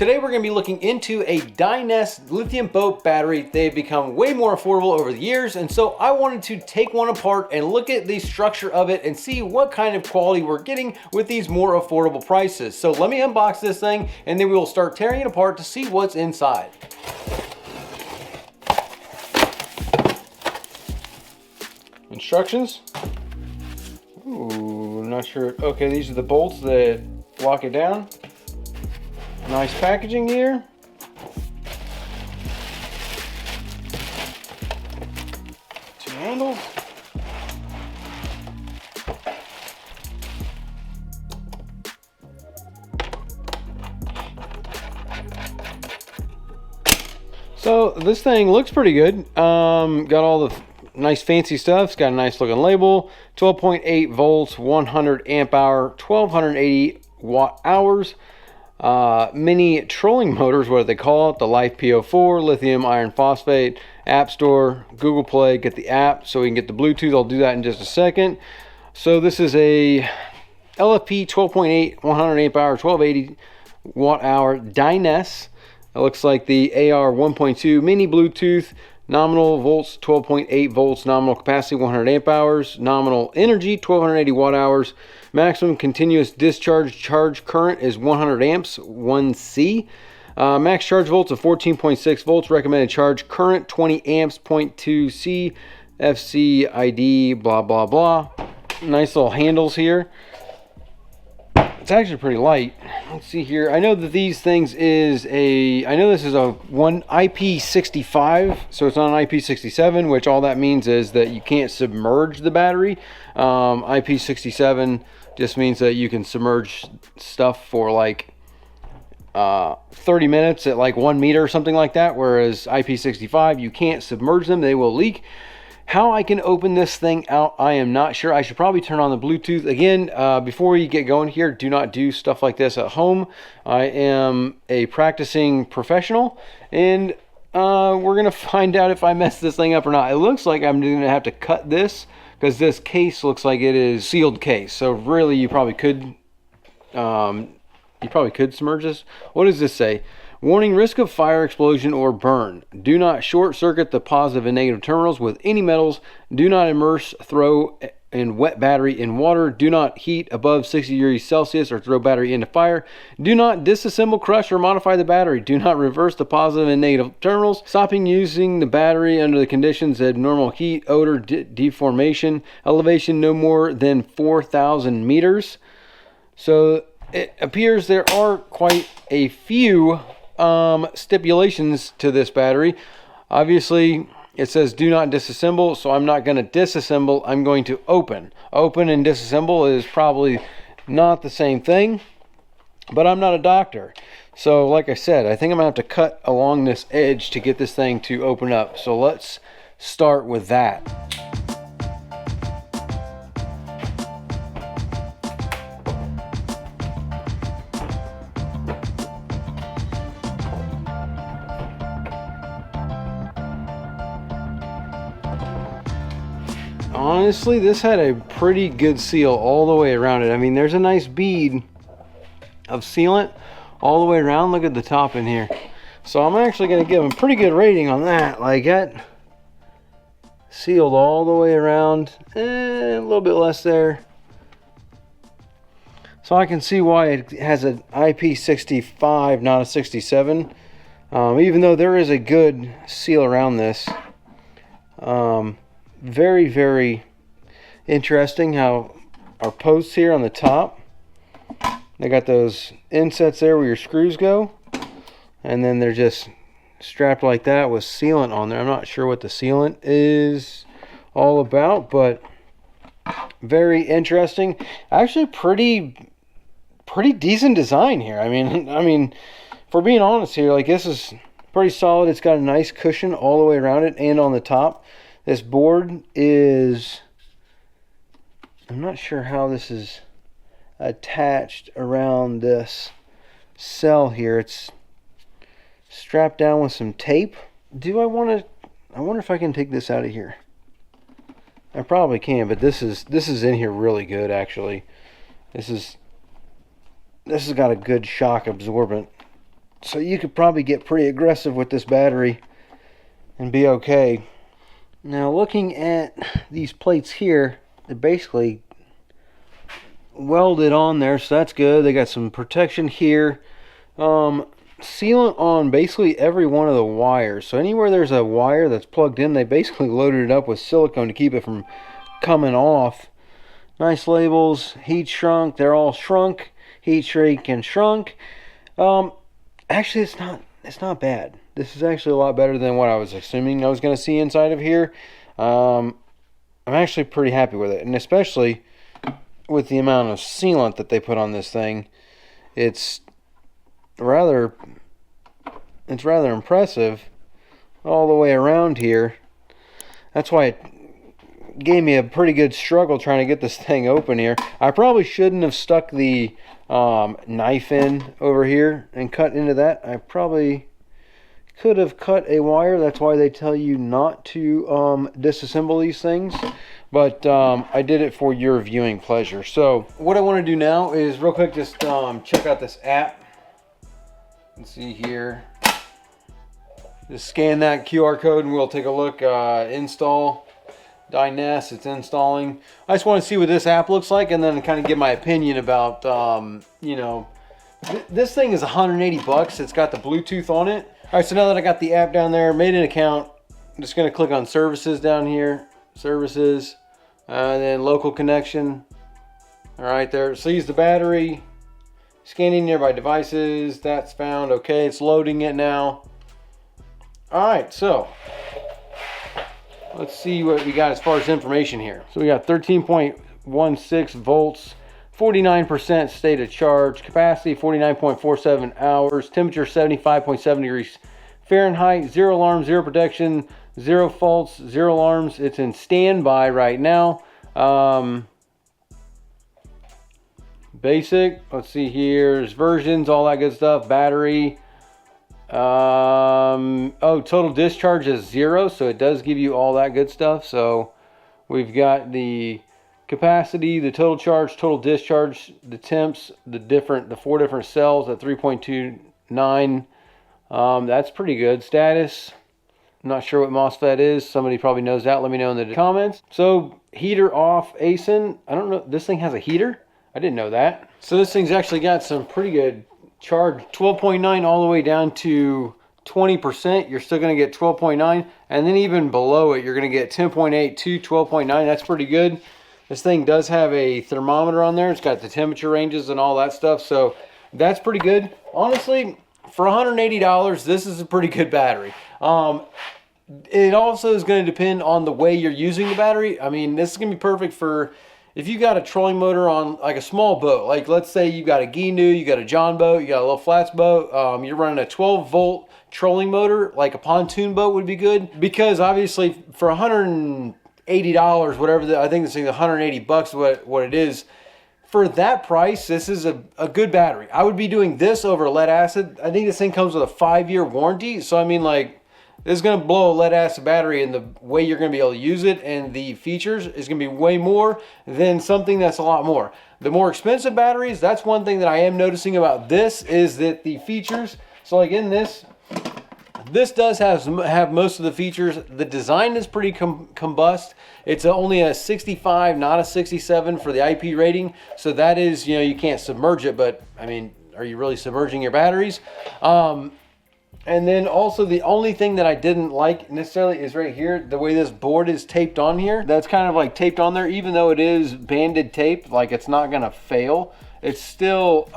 Today we're going to be looking into a Dyness lithium boat battery. They've become way more affordable over the years, and so I wanted to take one apart and look at the structure of it and see what kind of quality we're getting with these more affordable prices. So let me unbox this thing and then we will start tearing it apart to see what's inside. Instructions. Ooh, not sure. Okay, these are the bolts that lock it down. Nice packaging here. Two handles. So this thing looks pretty good. Got all the nice fancy stuff. It's got a nice looking label. 12.8 volts, 100 amp hour, 1280 watt hours. Mini trolling motors, what do they call it? The Life PO4, lithium iron phosphate, App Store, Google Play, get the app so we can get the Bluetooth. I'll do that in just a second. So this is a LFP 12.8, 100 amp hour, 1280 watt hour Dyness. It looks like the AR 1.2 mini Bluetooth. Nominal volts 12.8 volts, nominal capacity 100 amp hours, nominal energy 1280 watt hours, maximum continuous discharge charge current is 100 amps 1C, max charge volts of 14.6 volts, recommended charge current 20 amps 0.2 C, FC ID blah blah blah. Nice little handles here. It's actually pretty light. Let's see here. I know that these things is I know this is a IP65, so it's not an IP67, which all that means is that you can't submerge the battery. IP67 just means that you can submerge stuff for like 30 minutes at like 1 meter or something like that, whereas IP65, you can't submerge them, they will leak. How I can open this thing out, I am not sure. I should probably turn on the Bluetooth. Again, before you get going here, do not do stuff like this at home. I am a practicing professional, and we're going to find out if I mess this thing up or not. It looks like I'm going to have to cut this because this case looks like it is sealed case. So really, you probably could submerge this. What does this say? Warning, risk of fire, explosion, or burn. Do not short circuit the positive and negative terminals with any metals. Do not immerse, throw in wet battery in water. Do not heat above 60 degrees Celsius or throw battery into fire. Do not disassemble, crush, or modify the battery. Do not reverse the positive and negative terminals. Stopping using the battery under the conditions of normal heat, odor, deformation, elevation no more than 4,000 meters. So it appears there are quite a few stipulations to this battery. Obviously it says do not disassemble, so I'm not going to disassemble. I'm going to open and disassemble is probably not the same thing, but I'm not a doctor, so like I said, I think I'm gonna have to cut along this edge to get this thing to open up. So let's start with that. Honestly, this had a pretty good seal all the way around it. I mean, there's a nice bead of sealant all the way around. Look at the top in here. So I'm actually going to give them a pretty good rating on that. Like that, sealed all the way around. A little bit less there. So I can see why it has an IP65, not a 67. Even though there is a good seal around this. Very, very interesting how our posts here on the top, they got those insets there where your screws go, and then they're just strapped like that with sealant on there. I'm not sure what the sealant is all about, but very interesting. Actually pretty decent design here. I mean, for being honest here, like this is pretty solid. It's got a nice cushion all the way around it and on the top. This board is, I'm not sure how this is attached around this cell here. It's strapped down with some tape. I wonder if I can take this out of here. I probably can, but this is in here really good actually. This has got a good shock absorbent. So you could probably get pretty aggressive with this battery and be okay. Now looking at these plates here, they're basically welded on there, so that's good. They got some protection here. Sealant on basically every one of the wires. So anywhere there's a wire that's plugged in, they basically loaded it up with silicone to keep it from coming off. Nice labels. Heat shrunk. They're all shrunk. Heat shrink and shrunk. Actually, it's not bad. This is actually a lot better than what I was assuming I was going to see inside of here. I'm actually pretty happy with it, and especially with the amount of sealant that they put on this thing. It's rather impressive all the way around here. That's why it gave me a pretty good struggle trying to get this thing open here. I probably shouldn't have stuck the knife in over here and cut into that. I probably could have cut a wire. That's why they tell you not to disassemble these things. But I did it for your viewing pleasure. So what I want to do now is real quick just check out this app. Let's see here. Just scan that QR code and we'll take a look. Install Dynas, it's installing. I just want to see what this app looks like and then kind of give my opinion about, you know, this thing is 180 bucks. It's got the Bluetooth on it. All right, so now that I got the app down there, made an account, I'm just going to click on services down here. Services, and then local connection. All right, there, sees the battery. Scanning nearby devices, that's found. Okay, it's loading it now. All right, so let's see what we got as far as information here. So we got 13.16 volts, 49% state of charge, capacity 49.47 hours, temperature 75.7 degrees Fahrenheit, 0 alarm, 0 protection, 0 faults, 0 alarms. It's in standby right now. Basic, let's see here, there's versions, all that good stuff. Battery, oh, total discharge is 0, so it does give you all that good stuff. So we've got the capacity, the total charge, total discharge, the temps, the 4 different cells at 3.29. That's pretty good. Status, I'm not sure what MOSFET is. Somebody probably knows that. Let me know in the comments. So heater off, ASIN. I don't know, this thing has a heater? I didn't know that. So this thing's actually got some pretty good charge. 12.9 all the way down to 20%. You're still going to get 12.9. And then even below it, you're going to get 10.8 to 12.9. That's pretty good. This thing does have a thermometer on there. It's got the temperature ranges and all that stuff. So that's pretty good. Honestly, for $180, this is a pretty good battery. It also is going to depend on the way you're using the battery. I mean, this is going to be perfect for if you got a trolling motor on like a small boat. Like let's say you got a Ginu, you got a John boat, you got a little flats boat. You're running a 12-volt trolling motor, like a pontoon boat would be good. Because obviously for $180, whatever, I think this thing's 180 bucks what it is. For that price, this is a good battery. I would be doing this over lead acid. I think this thing comes with a 5-year warranty. So I mean, like, this is going to blow a lead acid battery, and the way you're going to be able to use it and the features is going to be way more than something that's a lot more. The more expensive batteries, that's one thing that I am noticing about this, is that the features, so like in this does have most of the features. The design is pretty combust. It's only a 65, not a 67 for the IP rating. So that is, you know, you can't submerge it, but I mean, are you really submerging your batteries? And then also the only thing that I didn't like necessarily is right here, the way this board is taped on here. That's kind of like taped on there, even though it is banded tape, like it's not gonna fail. It's still,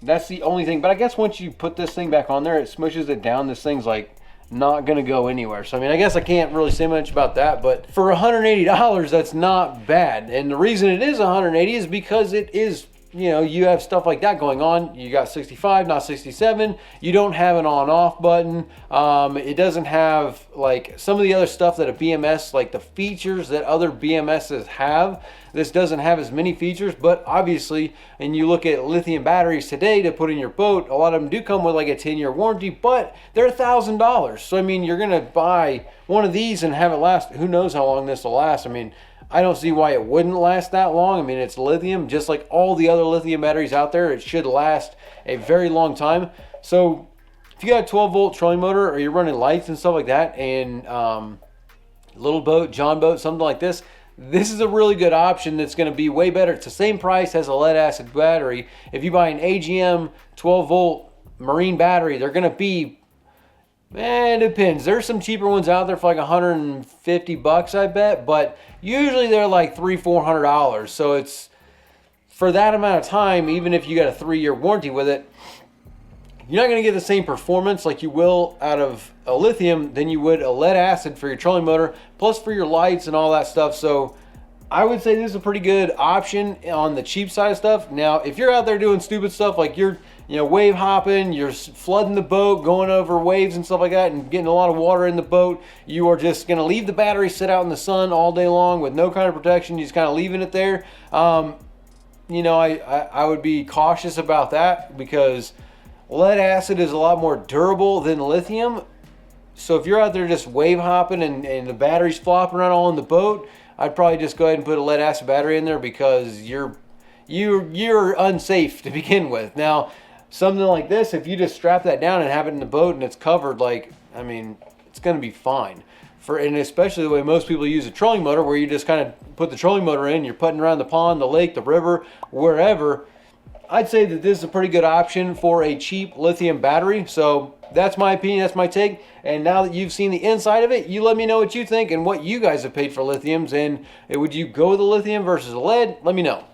that's the only thing. But I guess once you put this thing back on there, it smushes it down. This thing's like not gonna go anywhere. So I mean, I guess I can't really say much about that, but for $180, that's not bad. And the reason it is $180 is because it is, you know, you have stuff like that going on. You got 65, not 67. You don't have an on-off button. It doesn't have like some of the other stuff that a BMS, like the features that other BMSs have. This doesn't have as many features, but obviously, and you look at lithium batteries today to put in your boat, a lot of them do come with like a 10-year warranty, but they're $1,000. So I mean, you're gonna buy one of these and have it last, who knows how long this will last. I mean, I don't see why it wouldn't last that long. I mean, it's lithium, just like all the other lithium batteries out there. It should last a very long time. So if you got a 12-volt trolling motor or you're running lights and stuff like that, and little boat, John boat, something like this, this is a really good option that's going to be way better. It's the same price as a lead acid battery. If you buy an AGM 12-volt marine battery, they're going to be, it depends. There's some cheaper ones out there for like $150, I bet, but usually they're like $300-$400. So it's, for that amount of time, even if you got a 3-year warranty with it, you're not going to get the same performance like you will out of a lithium than you would a lead acid for your trolling motor, plus for your lights and all that stuff. So I would say this is a pretty good option on the cheap side of stuff. Now, if you're out there doing stupid stuff like you're, wave hopping, you're flooding the boat, going over waves and stuff like that, and getting a lot of water in the boat, you are just going to leave the battery sit out in the sun all day long with no kind of protection. You're just kind of leaving it there. I would be cautious about that, because lead acid is a lot more durable than lithium. So if you're out there just wave hopping and the battery's flopping around all in the boat, I'd probably just go ahead and put a lead acid battery in there, because you're unsafe to begin with. Now, something like this, if you just strap that down and have it in the boat and it's covered, it's going to be fine. And especially the way most people use a trolling motor, where you just kind of put the trolling motor in, you're putting around the pond, the lake, the river, wherever. I'd say that this is a pretty good option for a cheap lithium battery. So that's my opinion, that's my take. And now that you've seen the inside of it, you let me know what you think and what you guys have paid for lithiums. And would you go with the lithium versus the lead? Let me know.